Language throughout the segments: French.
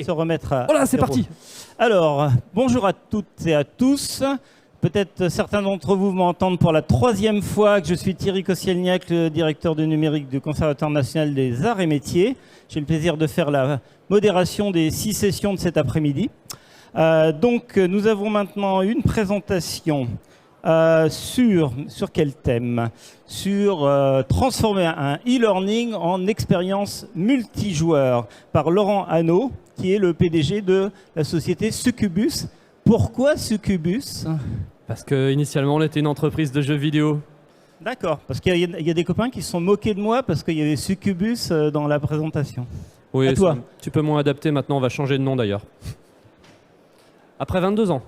se remettre à Voilà, c'est zéro. parti. Alors, bonjour à toutes et à tous. Peut-être certains d'entre vous m'entendent pour la troisième fois que je suis Thierry Kossielniak, le directeur du numérique du Conservatoire national des arts et métiers. J'ai le plaisir de faire la modération des 6 sessions de cet après-midi. Donc, nous avons maintenant une présentation sur quel thème? Sur transformer un e-learning en expérience multijoueur par Laurent Hanaud, qui est le PDG de la société Succubus. Pourquoi Succubus? Parce qu'initialement, on était une entreprise de jeux vidéo. D'accord, parce qu'il y a des copains qui se sont moqués de moi parce qu'il y avait Succubus dans la présentation. Oui, À toi. Tu peux moins adapter maintenant, on va changer de nom d'ailleurs. Après 22 ans.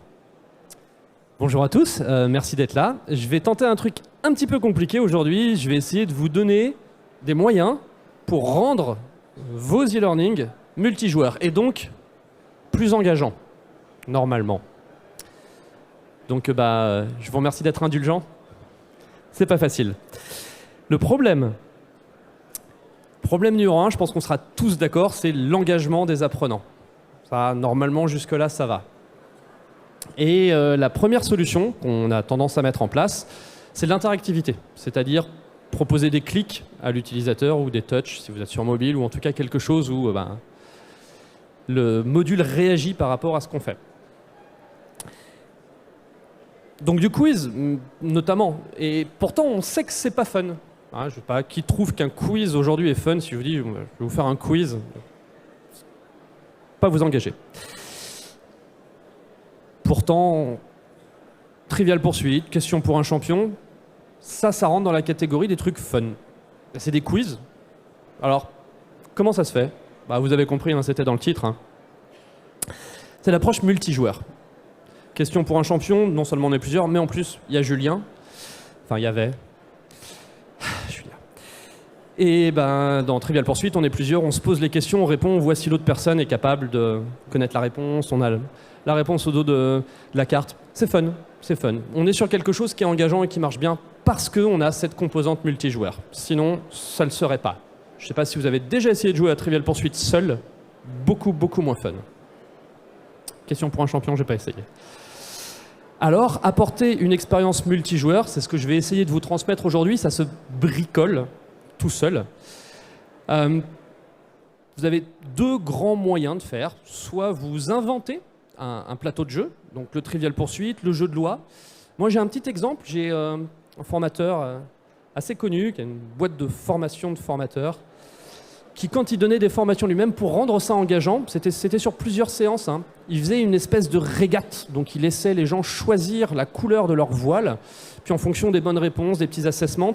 Bonjour à tous, merci d'être là. Je vais tenter un truc un petit peu compliqué aujourd'hui. Je vais essayer de vous donner des moyens pour rendre vos e-learning multijoueurs et donc plus engageants, normalement. Donc je vous remercie d'être indulgent. C'est pas facile. Le problème numéro 1, je pense qu'on sera tous d'accord, c'est l'engagement des apprenants. Ça, normalement, jusque-là, ça va. Et la première solution qu'on a tendance à mettre en place, c'est l'interactivité. C'est-à-dire proposer des clics à l'utilisateur ou des touches, si vous êtes sur mobile, ou en tout cas quelque chose où le module réagit par rapport à ce qu'on fait. Donc du quiz, notamment. Et pourtant, on sait que c'est pas fun. Hein, je sais pas, qui trouve qu'un quiz aujourd'hui est fun? Si je vous dis, je vais vous faire un quiz, pas vous engager. Pourtant, Trivial Poursuite, Question pour un champion, ça rentre dans la catégorie des trucs fun. C'est des quiz. Alors, comment ça se fait? Vous avez compris, hein, c'était dans le titre. Hein. C'est l'approche multijoueur. Question pour un champion, non seulement on est plusieurs, mais en plus, il y a Julien. Enfin, il y avait. Je suis là. Et dans Trivial Poursuite, on est plusieurs, on se pose les questions, on répond, on voit si l'autre personne est capable de connaître la réponse, on a la réponse au dos de la carte. C'est fun, c'est fun. On est sur quelque chose qui est engageant et qui marche bien parce qu'on a cette composante multijoueur. Sinon, ça ne le serait pas. Je ne sais pas si vous avez déjà essayé de jouer à Trivial Poursuite seul, beaucoup moins fun. Question pour un champion, je n'ai pas essayé. Alors, apporter une expérience multijoueur, c'est ce que je vais essayer de vous transmettre aujourd'hui, ça se bricole tout seul. Vous avez 2 grands moyens de faire. Soit vous inventez un plateau de jeu, donc le Trivial Poursuite, le jeu de loi. Moi, j'ai un petit exemple. J'ai un formateur assez connu, qui a une boîte de formation de formateurs, qui, quand il donnait des formations lui-même, pour rendre ça engageant, c'était sur plusieurs séances, hein, il faisait une espèce de régate. Donc, il laissait les gens choisir la couleur de leur voile, puis en fonction des bonnes réponses, des petits assessments,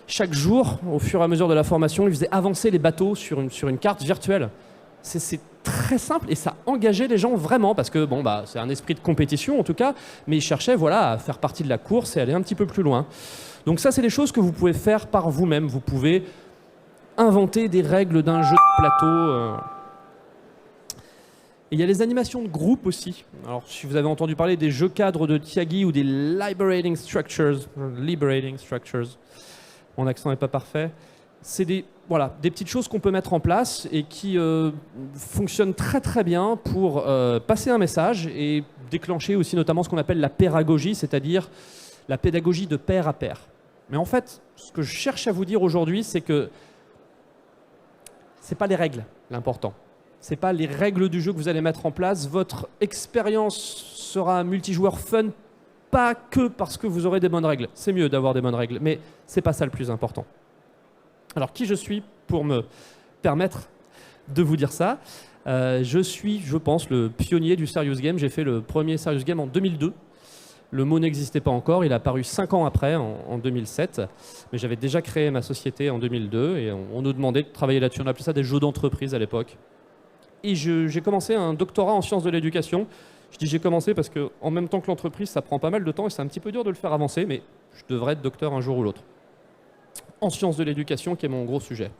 chaque jour, au fur et à mesure de la formation, il faisait avancer les bateaux sur une carte virtuelle. C'est très simple et ça engageait les gens vraiment parce que c'est un esprit de compétition en tout cas, mais ils cherchaient à faire partie de la course et aller un petit peu plus loin. Donc ça, c'est des choses que vous pouvez faire par vous-même. Vous pouvez inventer des règles d'un jeu de plateau. Et il y a les animations de groupe aussi. Alors, si vous avez entendu parler des jeux cadres de Tyagi ou des Liberating Structures, mon accent n'est pas parfait, c'est des petites choses qu'on peut mettre en place et qui fonctionnent très très bien pour passer un message et déclencher aussi notamment ce qu'on appelle la pédagogie, c'est-à-dire la pédagogie de pair à pair. Mais en fait, ce que je cherche à vous dire aujourd'hui, c'est que c'est pas les règles l'important. C'est pas les règles du jeu que vous allez mettre en place. Votre expérience sera multijoueur fun, pas que parce que vous aurez des bonnes règles. C'est mieux d'avoir des bonnes règles, mais c'est pas ça le plus important. Alors, qui je suis pour me permettre de vous dire ça? Je suis, je pense, le pionnier du Serious Game. J'ai fait le premier Serious Game en 2002. Le mot n'existait pas encore, il a apparu 5 ans après, en 2007. Mais j'avais déjà créé ma société en 2002 et on nous demandait de travailler là-dessus. On appelait ça des jeux d'entreprise à l'époque. Et j'ai commencé un doctorat en sciences de l'éducation. Je dis j'ai commencé parce qu'en même temps que l'entreprise, ça prend pas mal de temps et c'est un petit peu dur de le faire avancer, mais je devrais être docteur un jour ou l'autre. En sciences de l'éducation, qui est mon gros sujet.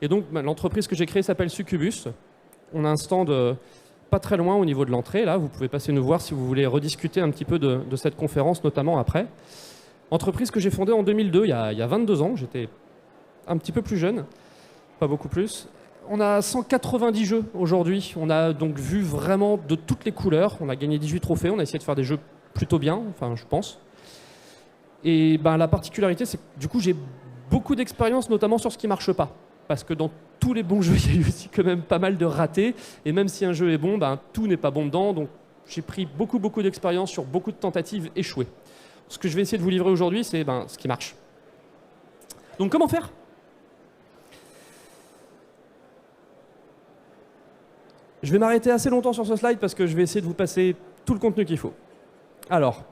Et donc, l'entreprise que j'ai créée s'appelle Succubus. On a un stand pas très loin au niveau de l'entrée. Là, vous pouvez passer nous voir si vous voulez rediscuter un petit peu de cette conférence, notamment après. Entreprise que j'ai fondée en 2002, il y a 22 ans. J'étais un petit peu plus jeune, pas beaucoup plus. On a 190 jeux aujourd'hui. On a donc vu vraiment de toutes les couleurs. On a gagné 18 trophées. On a essayé de faire des jeux plutôt bien, enfin je pense. Et ben, la particularité, c'est que du coup, j'ai beaucoup d'expérience, notamment sur ce qui ne marche pas. Parce que dans tous les bons jeux, il y a eu aussi quand même pas mal de ratés. Et même si un jeu est bon, ben, tout n'est pas bon dedans. Donc j'ai pris beaucoup d'expérience sur beaucoup de tentatives échouées. Ce que je vais essayer de vous livrer aujourd'hui, c'est ben, ce qui marche. Donc comment faire ? Je vais m'arrêter assez longtemps sur ce slide parce que je vais essayer de vous passer tout le contenu qu'il faut. Alors,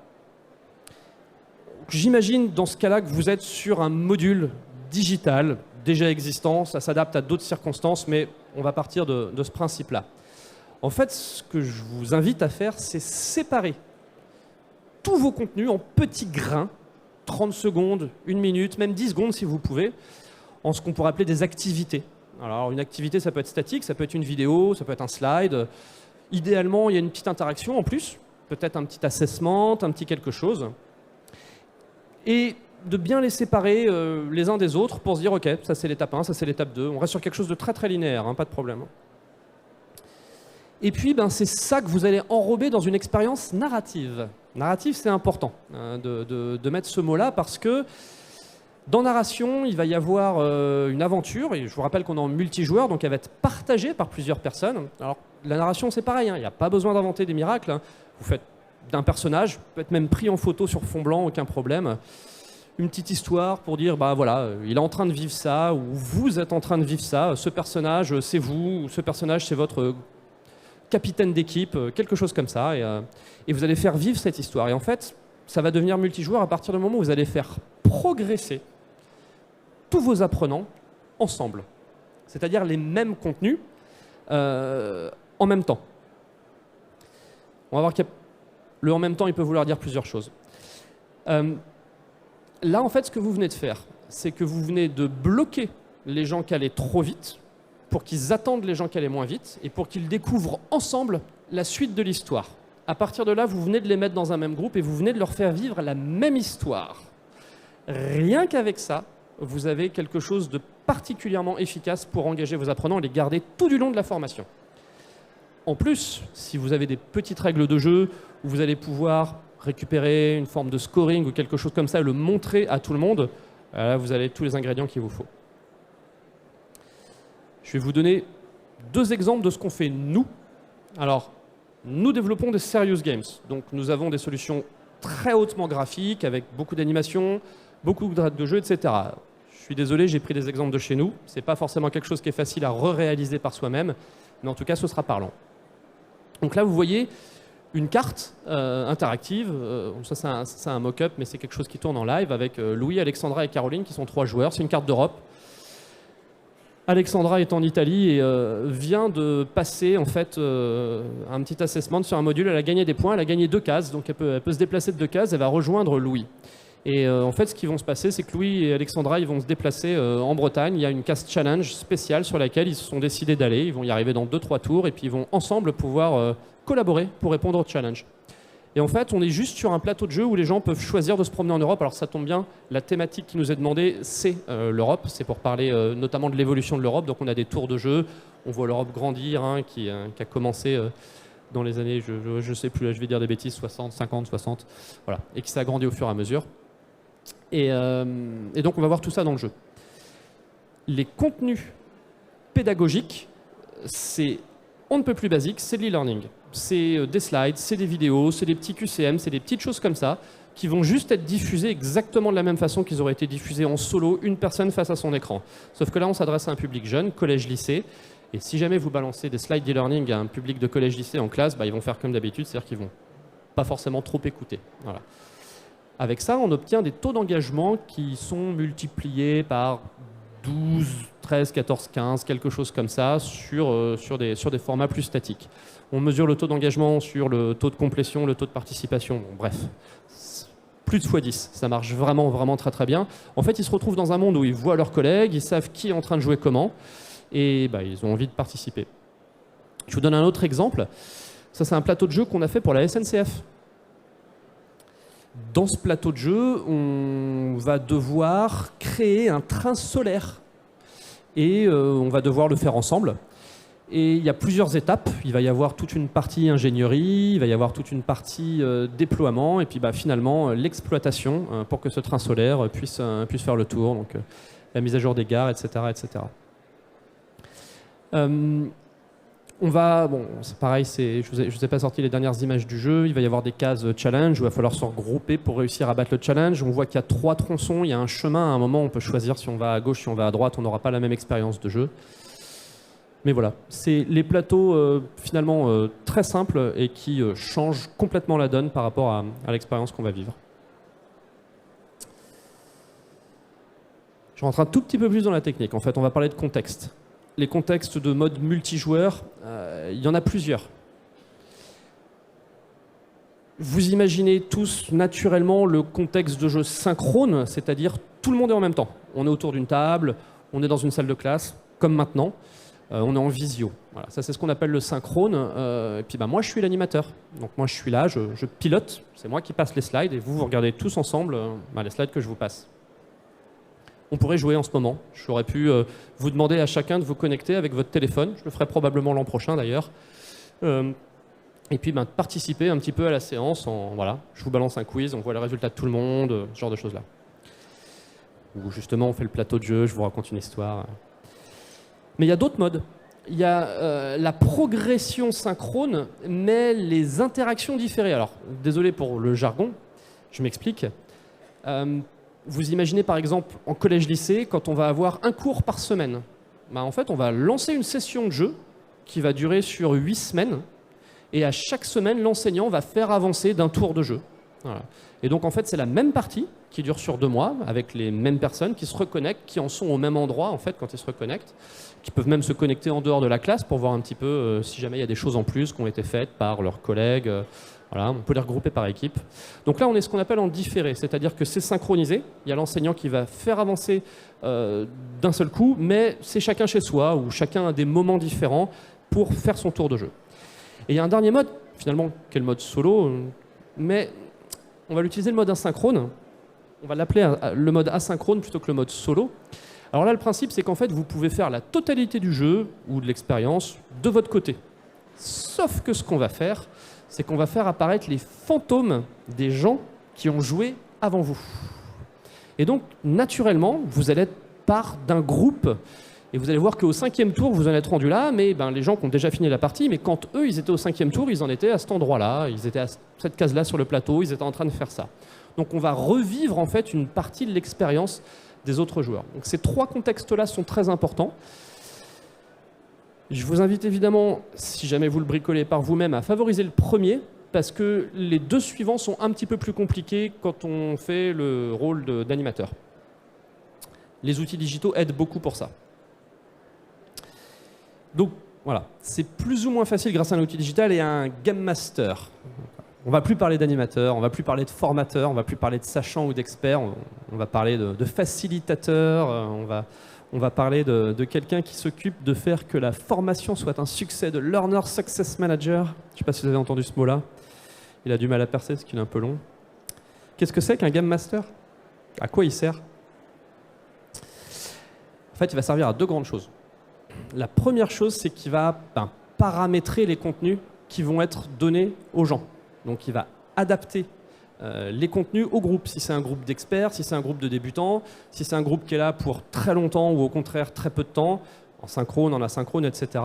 j'imagine dans ce cas-là que vous êtes sur un module digital déjà existant. Ça s'adapte à d'autres circonstances, mais on va partir de ce principe-là. En fait, ce que je vous invite à faire, c'est séparer tous vos contenus en petits grains, 30 secondes, 1 minute, même 10 secondes si vous pouvez, en ce qu'on pourrait appeler des activités. Alors une activité, ça peut être statique, ça peut être une vidéo, ça peut être un slide. Idéalement, il y a une petite interaction en plus, peut-être un petit assessment, un petit quelque chose. Et de bien les séparer les uns des autres pour se dire, ok, ça c'est l'étape 1, ça c'est l'étape 2. On reste sur quelque chose de très linéaire, hein, pas de problème. Et puis, ben, c'est ça que vous allez enrober dans une expérience narrative. Narrative, c'est important de mettre ce mot-là parce que dans narration, il va y avoir une aventure, et je vous rappelle qu'on est en multijoueur, donc elle va être partagée par plusieurs personnes. Alors, la narration, c'est pareil, hein, il n'y a pas besoin d'inventer des miracles. Hein. Vous faites d'un personnage, peut être même pris en photo sur fond blanc, aucun problème. Une petite histoire pour dire, bah voilà, il est en train de vivre ça, ou vous êtes en train de vivre ça, ce personnage, c'est vous, ou ce personnage, c'est votre capitaine d'équipe, quelque chose comme ça, et vous allez faire vivre cette histoire. Et en fait, ça va devenir multijoueur à partir du moment où vous allez faire progresser tous vos apprenants ensemble. C'est-à-dire les mêmes contenus en même temps. On va voir que le en même temps, il peut vouloir dire plusieurs choses. Là, en fait, ce que vous venez de faire, c'est que vous venez de bloquer les gens qui allaient trop vite pour qu'ils attendent les gens qui allaient moins vite et pour qu'ils découvrent ensemble la suite de l'histoire. À partir de là, vous venez de les mettre dans un même groupe et vous venez de leur faire vivre la même histoire. Rien qu'avec ça, vous avez quelque chose de particulièrement efficace pour engager vos apprenants et les garder tout du long de la formation. En plus, si vous avez des petites règles de jeu où vous allez pouvoir récupérer une forme de scoring ou quelque chose comme ça et le montrer à tout le monde, là, vous avez tous les ingrédients qu'il vous faut. Je vais vous donner 2 exemples de ce qu'on fait nous. Alors, nous développons des serious games. Donc, nous avons des solutions très hautement graphiques avec beaucoup d'animations, beaucoup de règles de jeu, etc. Je suis désolé, j'ai pris des exemples de chez nous. Ce n'est pas forcément quelque chose qui est facile à réaliser par soi-même, mais en tout cas, ce sera parlant. Donc là, vous voyez une carte interactive. Ça, c'est un mock-up, mais c'est quelque chose qui tourne en live avec Louis, Alexandra et Caroline, qui sont 3 joueurs. C'est une carte d'Europe. Alexandra est en Italie et vient de passer en fait un petit assessment sur un module. Elle a gagné des points, elle a gagné 2 cases, donc elle peut se déplacer de 2 cases, elle va rejoindre Louis. Et en fait, ce qui va se passer, c'est que Louis et Alexandra, ils vont se déplacer en Bretagne. Il y a une case challenge spéciale sur laquelle ils se sont décidés d'aller. Ils vont y arriver dans 2-3 tours et puis ils vont ensemble pouvoir collaborer pour répondre au challenge. Et en fait, on est juste sur un plateau de jeu où les gens peuvent choisir de se promener en Europe. Alors ça tombe bien, la thématique qui nous est demandée, c'est l'Europe. C'est pour parler notamment de l'évolution de l'Europe. Donc on a des tours de jeu. On voit l'Europe grandir, hein, qui a commencé dans les années, je ne sais plus, là, je vais dire des bêtises, 60, 50, 60, voilà, et qui s'est agrandi au fur et à mesure. Et donc on va voir tout ça dans le jeu. Les contenus pédagogiques, c'est on ne peut plus basique, c'est de l'e-learning. C'est des slides, c'est des vidéos, c'est des petits QCM, c'est des petites choses comme ça qui vont juste être diffusées exactement de la même façon qu'ils auraient été diffusés en solo, une personne face à son écran. Sauf que là, on s'adresse à un public jeune, collège-lycée, et si jamais vous balancez des slides d'e-learning à un public de collège-lycée en classe, bah, ils vont faire comme d'habitude, c'est-à-dire qu'ils vont pas forcément trop écouter. Voilà. Avec ça, on obtient des taux d'engagement qui sont multipliés par 12, 13, 14, 15, quelque chose comme ça, sur des formats plus statiques. On mesure le taux d'engagement sur le taux de complétion, le taux de participation, bon, bref, plus de x10, ça marche vraiment très bien. En fait, ils se retrouvent dans un monde où ils voient leurs collègues, ils savent qui est en train de jouer comment, et bah, ils ont envie de participer. Je vous donne un autre exemple, ça c'est un plateau de jeu qu'on a fait pour la SNCF. Dans ce plateau de jeu, on va devoir créer un train solaire. et on va devoir le faire ensemble. Et il y a plusieurs étapes. Il va y avoir toute une partie ingénierie, il va y avoir toute une partie déploiement, et puis finalement l'exploitation pour que ce train solaire puisse faire le tour, donc la mise à jour des gares, etc. etc. On va, bon, c'est pareil, je vous ai pas sorti les dernières images du jeu. Il va y avoir des cases challenge où il va falloir se regrouper pour réussir à battre le challenge. On voit qu'il y a 3 tronçons, il y a un chemin. À un moment, on peut choisir si on va à gauche, si on va à droite. On n'aura pas la même expérience de jeu. Mais voilà, c'est les plateaux finalement très simples et qui changent complètement la donne par rapport à l'expérience qu'on va vivre. Je rentre un tout petit peu plus dans la technique. En fait, on va parler de contexte. Les contextes de mode multijoueur, il y en a plusieurs. Vous imaginez tous naturellement le contexte de jeu synchrone, c'est-à-dire tout le monde est en même temps. On est autour d'une table, on est dans une salle de classe, comme maintenant. On est en visio. Voilà, ça c'est ce qu'on appelle le synchrone. Et puis moi je suis l'animateur. Donc moi je suis là, je pilote. C'est moi qui passe les slides et vous regardez tous ensemble les slides que je vous passe. On pourrait jouer en ce moment. J'aurais pu vous demander à chacun de vous connecter avec votre téléphone. Je le ferai probablement l'an prochain d'ailleurs. Et puis de participer un petit peu à la séance. Voilà, je vous balance un quiz, on voit le résultat de tout le monde, ce genre de choses là. Ou justement on fait le plateau de jeu, je vous raconte une histoire. Mais il y a d'autres modes. Il y a la progression synchrone, mais les interactions différées. Alors, désolé pour le jargon, je m'explique. Vous imaginez par exemple en collège-lycée, quand on va avoir un cours par semaine, en fait on va lancer une session de jeu qui va durer sur 8 semaines, et à chaque semaine, l'enseignant va faire avancer d'un tour de jeu. Voilà. Et donc en fait c'est la même partie qui dure sur 2 mois, avec les mêmes personnes qui se reconnectent, qui en sont au même endroit en fait quand ils se reconnectent, qui peuvent même se connecter en dehors de la classe pour voir un petit peu si jamais il y a des choses en plus qui ont été faites par leurs collègues. Voilà, on peut les regrouper par équipe. Donc là, on est ce qu'on appelle en différé, c'est-à-dire que c'est synchronisé. Il y a l'enseignant qui va faire avancer d'un seul coup, mais c'est chacun chez soi ou chacun a des moments différents pour faire son tour de jeu. Et il y a un dernier mode, finalement, qui est le mode solo, mais on va l'utiliser le mode asynchrone. On va l'appeler le mode asynchrone plutôt que le mode solo. Alors là, le principe, c'est qu'en fait, vous pouvez faire la totalité du jeu ou de l'expérience de votre côté. Sauf que ce qu'on va faire, c'est qu'on va faire apparaître les fantômes des gens qui ont joué avant vous. Et donc, naturellement, vous allez être part d'un groupe. Et vous allez voir qu'au 5e tour, vous en êtes rendu là, mais les gens qui ont déjà fini la partie, mais quand eux, ils étaient au 5e tour, ils en étaient à cet endroit-là, ils étaient à cette case-là sur le plateau, ils étaient en train de faire ça. Donc on va revivre en fait une partie de l'expérience des autres joueurs. Donc ces 3 contextes-là sont très importants. Je vous invite évidemment, si jamais vous le bricolez par vous-même, à favoriser le premier, parce que les 2 suivants sont un petit peu plus compliqués quand on fait le rôle d'animateur. Les outils digitaux aident beaucoup pour ça. Donc voilà, c'est plus ou moins facile grâce à un outil digital et à un Game Master. On ne va plus parler d'animateur, on ne va plus parler de formateur, on ne va plus parler de sachant ou d'expert, on va parler de facilitateur, on va parler de quelqu'un qui s'occupe de faire que la formation soit un succès, de Learner Success Manager. Je ne sais pas si vous avez entendu ce mot-là. Il a du mal à percer parce qu'il est un peu long. Qu'est-ce que c'est qu'un Game Master? À quoi il sert? En fait, il va servir à 2 grandes choses. La première chose, c'est qu'il va paramétrer les contenus qui vont être donnés aux gens. Donc il va adapter les contenus au groupe, si c'est un groupe d'experts, si c'est un groupe de débutants, si c'est un groupe qui est là pour très longtemps ou au contraire très peu de temps, en synchrone, en asynchrone, etc.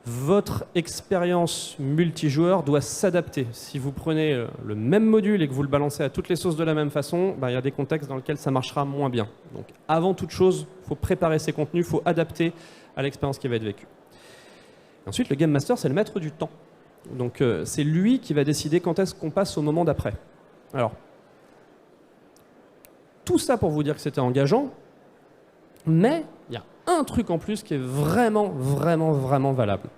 Votre expérience multijoueur doit s'adapter. Si vous prenez le même module et que vous le balancez à toutes les sauces de la même façon, il y a des contextes dans lesquels ça marchera moins bien. Donc avant toute chose, il faut préparer ces contenus, il faut adapter à l'expérience qui va être vécue. Ensuite, le Game Master, c'est le maître du temps. Donc c'est lui qui va décider quand est-ce qu'on passe au moment d'après. Alors, tout ça pour vous dire que c'était engageant, mais il y a un truc en plus qui est vraiment, vraiment, vraiment valable.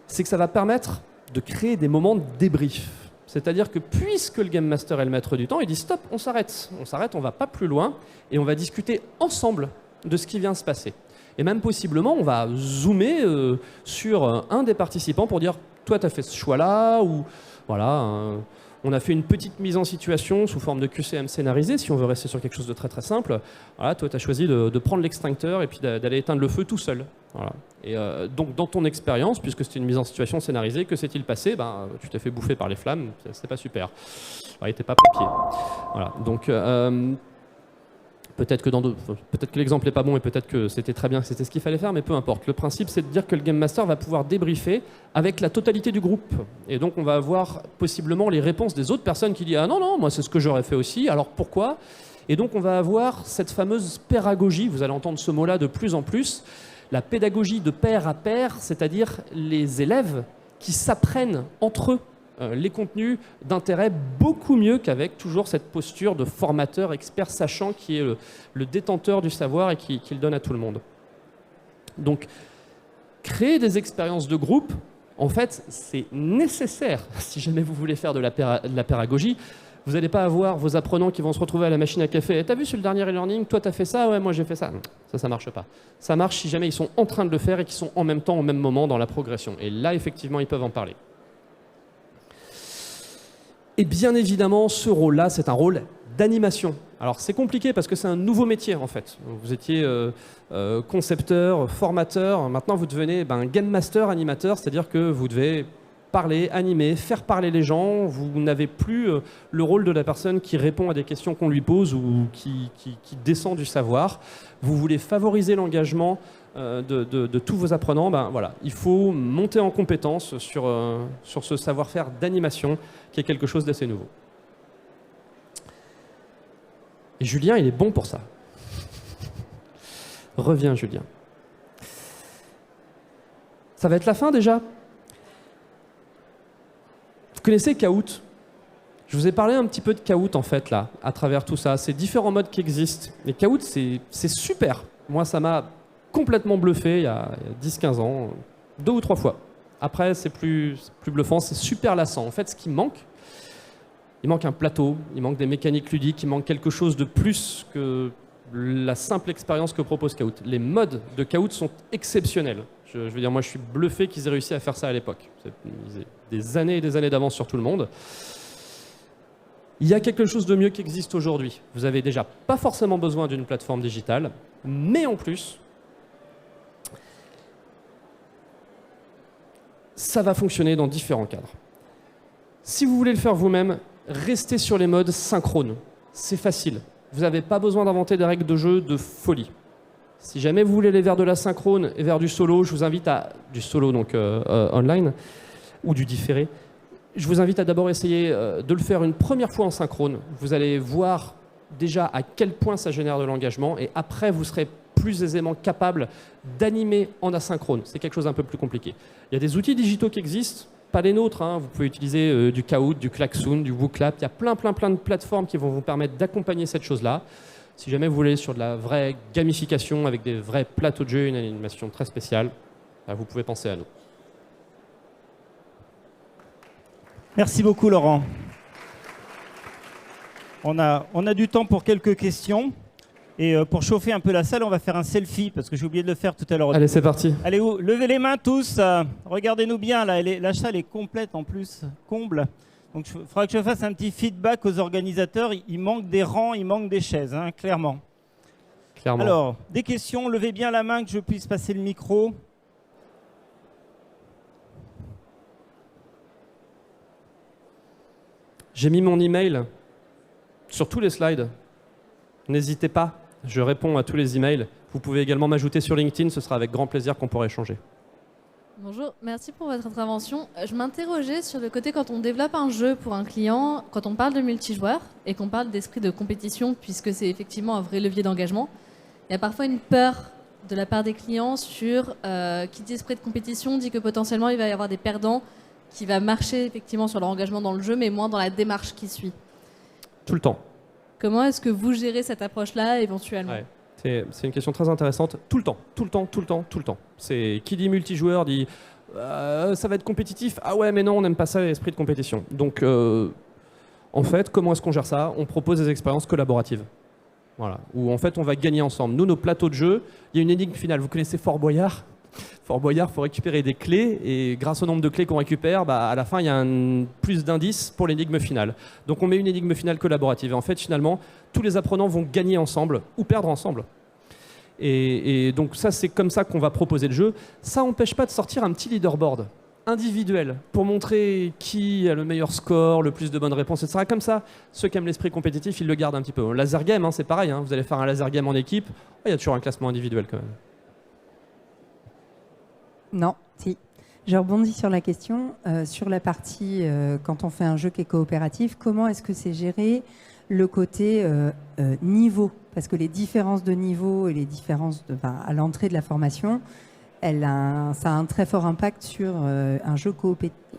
C'est que ça va permettre de créer des moments de débrief. C'est-à-dire que puisque le Game Master est le maître du temps, il dit stop, on s'arrête, on ne va pas plus loin et on va discuter ensemble de ce qui vient se passer. Et même possiblement, on va zoomer sur un des participants pour dire toi, tu as fait ce choix-là, ou voilà, On a fait une petite mise en situation sous forme de QCM scénarisé, si on veut rester sur quelque chose de très très simple. Voilà, toi, tu as choisi de prendre l'extincteur et puis d'aller éteindre le feu tout seul. Voilà. Et donc, dans ton expérience, puisque c'était une mise en situation scénarisée, que s'est-il passé? Tu t'es fait bouffer par les flammes, c'était pas super. Il n'était pas pompier. Voilà. Donc, peut-être que l'exemple n'est pas bon et peut-être que c'était très bien, que c'était ce qu'il fallait faire, mais peu importe. Le principe, c'est de dire que le Game Master va pouvoir débriefer avec la totalité du groupe. Et donc, on va avoir possiblement les réponses des autres personnes qui disent « Ah non, non, moi, c'est ce que j'aurais fait aussi, alors pourquoi ?» Et donc, on va avoir cette fameuse pédagogie, vous allez entendre ce mot-là de plus en plus, la pédagogie de pair à pair, c'est-à-dire les élèves qui s'apprennent entre eux les contenus d'intérêt beaucoup mieux qu'avec toujours cette posture de formateur expert sachant qui est le détenteur du savoir et qui le donne à tout le monde. Donc, créer des expériences de groupe, en fait, c'est nécessaire si jamais vous voulez faire de la pédagogie. Vous n'allez pas avoir vos apprenants qui vont se retrouver à la machine à café. T'as vu sur le dernier e-learning, toi t'as fait ça, ouais moi j'ai fait ça. Ça marche pas. Ça marche si jamais ils sont en train de le faire et qu'ils sont en même temps, au même moment dans la progression. Et là, effectivement, ils peuvent en parler. Et bien évidemment, ce rôle-là, c'est un rôle d'animation. Alors c'est compliqué parce que c'est un nouveau métier en fait. Vous étiez concepteur, formateur, maintenant vous devenez un game master, animateur, c'est-à-dire que vous devez parler, animer, faire parler les gens. Vous n'avez plus le rôle de la personne qui répond à des questions qu'on lui pose ou qui descend du savoir. Vous voulez favoriser l'engagement de tous vos apprenants. Voilà, il faut monter en compétence sur ce savoir-faire d'animation qui est quelque chose d'assez nouveau. Et Julien, il est bon pour ça. Reviens, Julien. Ça va être la fin déjà. Vous connaissez Kahoot? Je vous ai parlé un petit peu de Kahoot en fait là, à travers tout ça. C'est différents modes qui existent. Et Kahoot, c'est super. Moi, ça m'a complètement bluffé il y a 10-15 ans, 2 ou 3 fois. Après, c'est plus bluffant, c'est super lassant. En fait, ce qui manque, il manque un plateau, il manque des mécaniques ludiques, il manque quelque chose de plus que la simple expérience que propose Kahoot. Les modes de Kahoot sont exceptionnels. Je veux dire, moi, je suis bluffé qu'ils aient réussi à faire ça à l'époque. Ils ont des années et des années d'avance sur tout le monde. Il y a quelque chose de mieux qui existe aujourd'hui. Vous avez déjà pas forcément besoin d'une plateforme digitale, mais en plus, ça va fonctionner dans différents cadres. Si vous voulez le faire vous-même, restez sur les modes synchrones. C'est facile. Vous n'avez pas besoin d'inventer des règles de jeu de folie. Si jamais vous voulez aller vers de la synchrone et vers du solo, je vous invite à du solo donc online ou du différé. Je vous invite à d'abord essayer de le faire une première fois en synchrone. Vous allez voir déjà à quel point ça génère de l'engagement et après vous serez plus aisément capable d'animer en asynchrone. C'est quelque chose d'un peu plus compliqué. Il y a des outils digitaux qui existent, pas les nôtres. Vous pouvez utiliser du Kahoot, du Klaxoon, du WooClap. Il y a plein de plateformes qui vont vous permettre d'accompagner cette chose-là. Si jamais vous voulez sur de la vraie gamification avec des vrais plateaux de jeu, une animation très spéciale, vous pouvez penser à nous. Merci beaucoup, Laurent. On a du temps pour quelques questions. Et pour chauffer un peu la salle, on va faire un selfie, parce que j'ai oublié de le faire tout à l'heure. Allez, c'est parti. Allez, levez les mains tous. Regardez-nous bien, là. La salle est complète en plus, comble. Donc il faudra que je fasse un petit feedback aux organisateurs. Il manque des rangs, il manque des chaises, clairement. Alors, des questions, levez bien la main que je puisse passer le micro. J'ai mis mon email sur tous les slides. N'hésitez pas, je réponds à tous les emails. Vous pouvez également m'ajouter sur LinkedIn, ce sera avec grand plaisir qu'on pourra échanger. Bonjour, merci pour votre intervention. Je m'interrogeais sur le côté quand on développe un jeu pour un client, quand on parle de multijoueur et qu'on parle d'esprit de compétition, puisque c'est effectivement un vrai levier d'engagement, il y a parfois une peur de la part des clients sur qui dit esprit de compétition, dit que potentiellement il va y avoir des perdants qui va marcher effectivement sur leur engagement dans le jeu, mais moins dans la démarche qui suit. Tout le temps. Comment est-ce que vous gérez cette approche-là éventuellement ? C'est une question très intéressante. Tout le temps. C'est qui dit multijoueur dit ça va être compétitif. Ah ouais, mais non, on n'aime pas ça, l'esprit de compétition. Donc, en fait, comment est-ce qu'on gère ça ? On propose des expériences collaboratives. Voilà. Où en fait, on va gagner ensemble. Nous, nos plateaux de jeu, il y a une énigme finale. Vous connaissez Fort Boyard ? Fort Boyard, il faut récupérer des clés et grâce au nombre de clés qu'on récupère, à la fin, il y a plus d'indices pour l'énigme finale. Donc on met une énigme finale collaborative. Et en fait, finalement, tous les apprenants vont gagner ensemble ou perdre ensemble. Et donc ça, c'est comme ça qu'on va proposer le jeu. Ça n'empêche pas de sortir un petit leaderboard individuel pour montrer qui a le meilleur score, le plus de bonnes réponses, etc. Comme ça, ceux qui aiment l'esprit compétitif, ils le gardent un petit peu. Au laser game, c'est pareil. Vous allez faire un laser game en équipe, il y a toujours un classement individuel quand même. Non, si. Je rebondis sur la question, sur la partie, quand on fait un jeu qui est coopératif, comment est-ce que c'est géré le côté niveau? Parce que les différences de niveau et les différences à l'entrée de la formation, ça a un très fort impact sur un jeu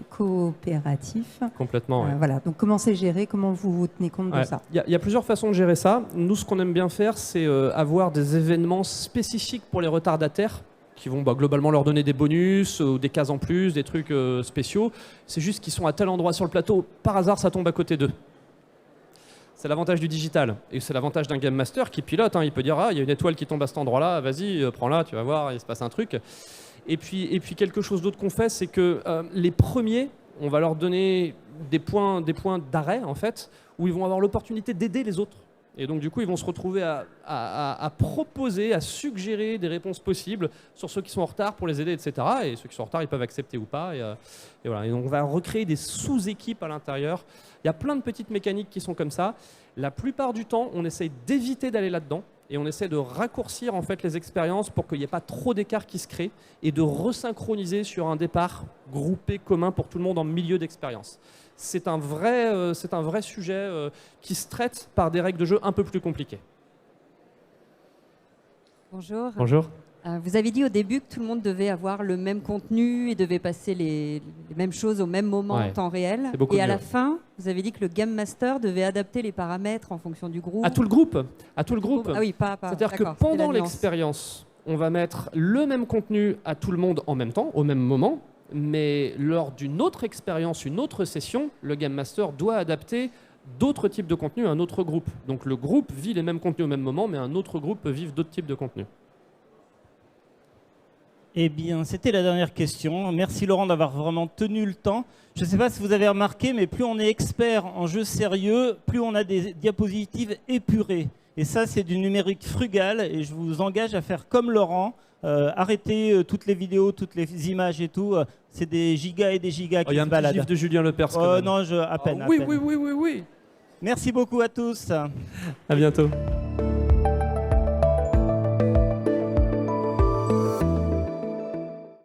coopératif. Complètement, ouais. Voilà. Donc comment c'est géré? Comment vous tenez compte de ça? Il y a plusieurs façons de gérer ça. Nous, ce qu'on aime bien faire, c'est avoir des événements spécifiques pour les retardataires qui vont globalement leur donner des bonus, ou des cases en plus, des trucs spéciaux. C'est juste qu'ils sont à tel endroit sur le plateau, par hasard, ça tombe à côté d'eux. C'est l'avantage du digital. Et c'est l'avantage d'un Game Master qui pilote. Il peut dire, il y a une étoile qui tombe à cet endroit-là, vas-y, prends-la, tu vas voir, il se passe un truc. Et puis quelque chose d'autre qu'on fait, c'est que les premiers, on va leur donner des points d'arrêt, en fait, où ils vont avoir l'opportunité d'aider les autres. Et donc, du coup, ils vont se retrouver à proposer, à suggérer des réponses possibles sur ceux qui sont en retard pour les aider, etc. Et ceux qui sont en retard, ils peuvent accepter ou pas. Et voilà. Et donc, on va recréer des sous-équipes à l'intérieur. Il y a plein de petites mécaniques qui sont comme ça. La plupart du temps, on essaye d'éviter d'aller là-dedans et on essaie de raccourcir en fait les expériences pour qu'il n'y ait pas trop d'écart qui se crée et de resynchroniser sur un départ groupé commun pour tout le monde en milieu d'expérience. C'est un vrai sujet qui se traite par des règles de jeu un peu plus compliquées. Bonjour. Bonjour. Vous avez dit au début que tout le monde devait avoir le même contenu et devait passer les mêmes choses au même moment en temps réel. Et à la fin, vous avez dit que le Game Master devait adapter les paramètres en fonction du groupe. À tout le groupe. À tout le groupe. Ah oui, pas. C'est-à-dire que pendant l'expérience, on va mettre le même contenu à tout le monde en même temps, au même moment. Mais lors d'une autre expérience, une autre session, le Game Master doit adapter d'autres types de contenus à un autre groupe. Donc le groupe vit les mêmes contenus au même moment, mais un autre groupe peut vivre d'autres types de contenus. Eh bien, c'était la dernière question. Merci Laurent d'avoir vraiment tenu le temps. Je ne sais pas si vous avez remarqué, mais plus on est expert en jeux sérieux, plus on a des diapositives épurées. Et ça, c'est du numérique frugal. Et je vous engage à faire comme Laurent. Arrêtez toutes les vidéos, toutes les images et tout. C'est des gigas et des gigas qui se baladent. Il y a un petit gif de Julien Lepers quand même. Non, à peine. Oui. Merci beaucoup à tous. À bientôt.